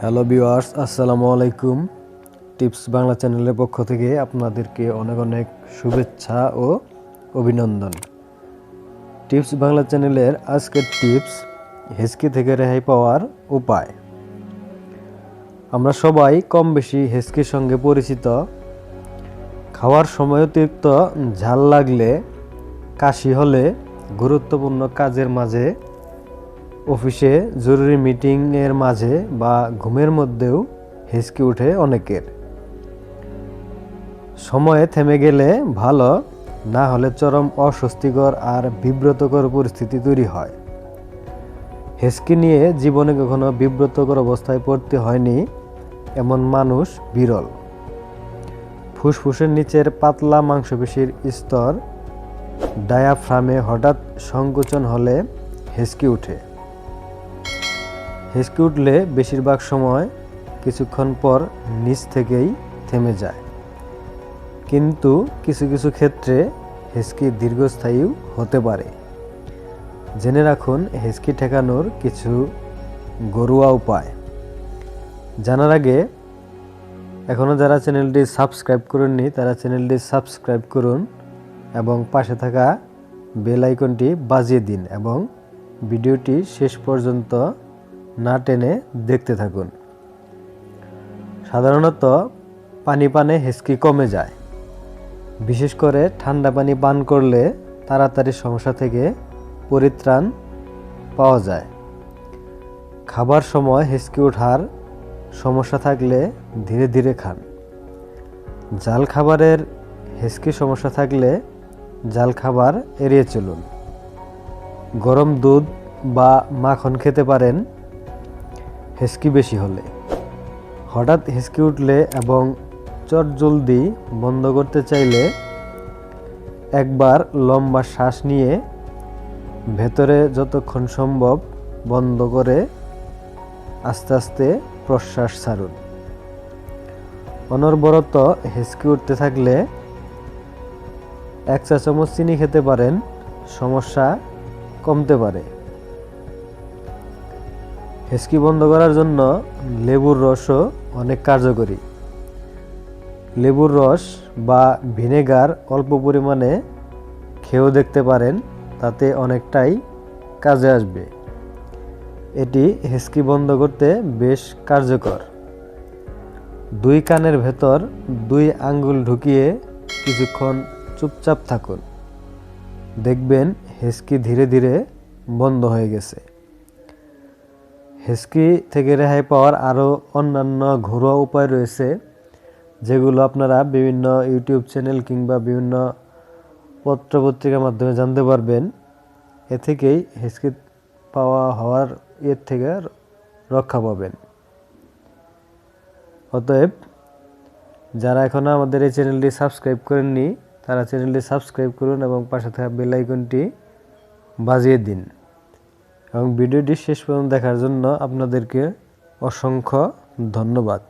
Hello viewers, আসসালামু আলাইকুম। Tips Bangla চ্যানেলের পক্ষ থেকে আপনাদেরকে অনেক অনেক শুভেচ্ছা ও অভিনন্দন। টিপস বাংলা চ্যানেলের আজকের টিপস হেঁচকি থেকে রেহাই পাওয়ার উপায়। আমরা সবাই কম বেশি হেঁচকির সঙ্গে পরিচিত। খাওয়ার সময় অতিরিক্ত ঝাল লাগলে, কাশি হলে, গুরুত্বপূর্ণ কাজের মাঝে, অফিসে জরুরি মিটিংয়ের মাঝে বা ঘুমের মধ্যেও হেঁচকি ওঠে অনেকের। সময়ে থেমে গেলে ভালো, না হলে চরম অস্বস্তিকর আর বিব্রতকর পরিস্থিতি তৈরি হয়। হেঁচকি নিয়ে জীবনে কখনো বিব্রতকর অবস্থায় পড়তে হয়নি এমন মানুষ বিরল। ফুসফুসের নিচের পাতলা মাংসপেশির স্তর ডায়াফ্রামে হঠাৎ সংকোচন হলে হেঁচকি ওঠে। হেঁচকি উঠলে বেশিরভাগ সময় কিছুক্ষণ পর নিচ থেকেই থেমে যায়, কিন্তু কিছু কিছু ক্ষেত্রে হেঁচকি দীর্ঘস্থায়ীও হতে পারে। জেনে রাখুন হেঁচকি ঠেকানোর কিছু ঘরোয়া উপায়। জানার আগে এখনও যারা চ্যানেলটি সাবস্ক্রাইব করেননি তারা চ্যানেলটি সাবস্ক্রাইব করুন এবং পাশে থাকা বেল আইকনটি বাজিয়ে দিন এবং ভিডিওটি শেষ পর্যন্ত না টেনে দেখতে থাকুন। সাধারণত পানি পানে হেঁচকি কমে যায়। বিশেষ করে ঠান্ডা পানি পান করলে তাড়াতাড়ি সমস্যা থেকে পরিত্রাণ পাওয়া যায়। খাবার সময় হেঁচকি ওঠার সমস্যা থাকলে ধীরে ধীরে খান। জাল খাবারের হেঁচকি সমস্যা থাকলে জাল খাবার এড়িয়ে চলুন। গরম দুধ বা মাখন খেতে পারেন হেঁচকি বেশি হলে। হঠাৎ হেঁচকি উঠলে এবং চটজলদি বন্ধ করতে চাইলে একবার লম্বা শ্বাস নিয়ে ভেতরে যতক্ষণ সম্ভব বন্ধ করে আস্তে আস্তে প্রশ্বাস ছাড়ুন। অনবরত হেঁচকি উঠতে থাকলে 1 চা চামচ চিনি খেতে পারেন, সমস্যা কমতে পারে। হেঁচকি বন্ধ করার জন্য লেবুর রসও অনেক কার্যকরী। লেবুর রস বা ভিনেগার অল্প পরিমাণে খেয়েও দেখতে পারেন, তাতে অনেকটাই কাজে আসবে। এটি হেঁচকি বন্ধ করতে বেশ কার্যকর। 2 কানের ভেতর 2 আঙ্গুল ঢুকিয়ে কিছুক্ষণ চুপচাপ থাকুন, দেখবেন হেঁচকি ধীরে ধীরে বন্ধ হয়ে গেছে। হেঁচকি থেকে রেহাই পাওয়ার আরও অন্যান্য ঘরোয়া উপায় রয়েছে, যেগুলো আপনারা বিভিন্ন ইউটিউব চ্যানেল কিংবা বিভিন্ন পত্রপত্রিকার মাধ্যমে জানতে পারবেন। এ থেকেই হেঁচকি হওয়ার থেকে রক্ষা পাবেন। অতএব যারা এখনও আমাদের এই চ্যানেলটি সাবস্ক্রাইব করেননি তারা চ্যানেলটি সাবস্ক্রাইব করুন এবং পাশে থাকা বেল আইকনটি বাজিয়ে দিন। এবং ভিডিওটি শেষ পর্যন্ত দেখার জন্য আপনাদেরকে অসংখ্য ধন্যবাদ।